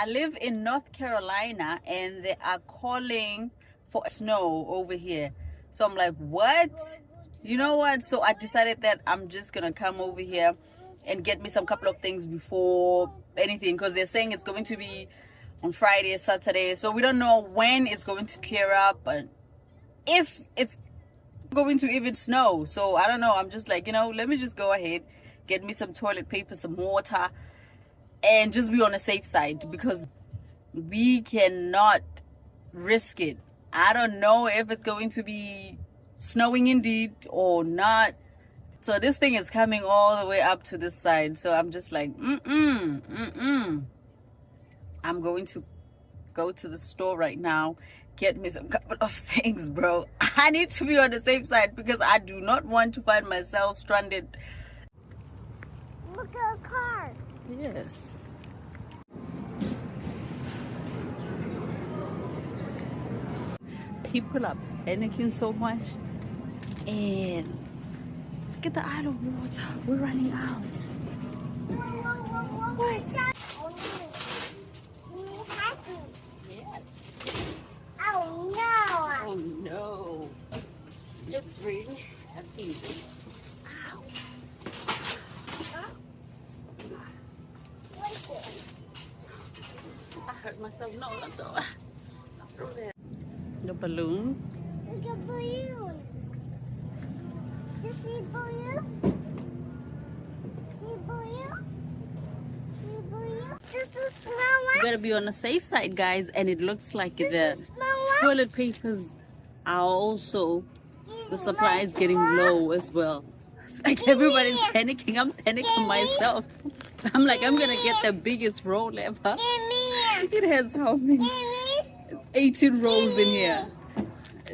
I live in North Carolina and they are calling for snow over here. So I'm like, what? You know what? So I decided that I'm just gonna come over here and get me some couple of things before anything, because they're saying it's going to be on Friday, Saturday. So we don't know when it's going to clear up, but if it's going to even snow. So I don't know. I'm just like, let me just go ahead, get me some toilet paper, some water, and just be on the safe side, because we cannot risk it. I don't know if it's going to be snowing indeed or not. So this thing is coming all the way up to this side. So I'm just like, I'm going to go to the store right now, get me some couple of things, bro. I need to be on the safe side because I do not want to find myself stranded. Look at a car. Yes. People are panicking so much, and look at the aisle of water. We're running out. What? Yes. Oh no! Oh no. It's really heavy. Ow. What's it? I hurt myself. No, not the. Throw that. The balloon. Look at balloon. You see balloon? See balloon? See balloon? This is small You one. gotta be on the safe side, guys. And it looks like the This is small one. toilet papers are also, the supply is getting low as well. It's like everybody's panicking. I'm panicking myself. I'm like, I'm gonna get the biggest roll ever. Give me. It has how many? Give me. It's 18 rolls in here.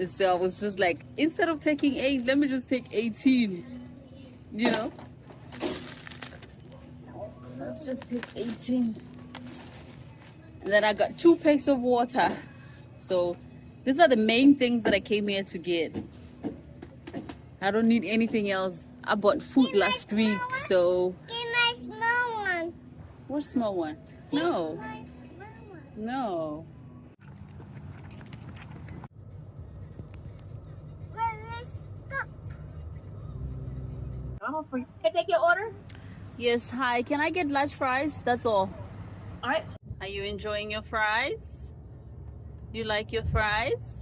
So I was just like, instead of taking 8, let me just take 18. You know? Let's just take 18. And then I got 2 packs of water. So these are the main things that I came here to get. I don't need anything else. I bought food last week, so. Give my small one. What small one? No, My small one. no. Can I take your order? Yes, hi. Can I get large fries? That's all. All right. Are you enjoying your fries? You like your fries?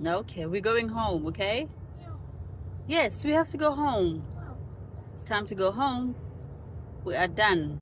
Okay, we're going home, okay? No. Yes, we have to go home. It's time to go home. We are done.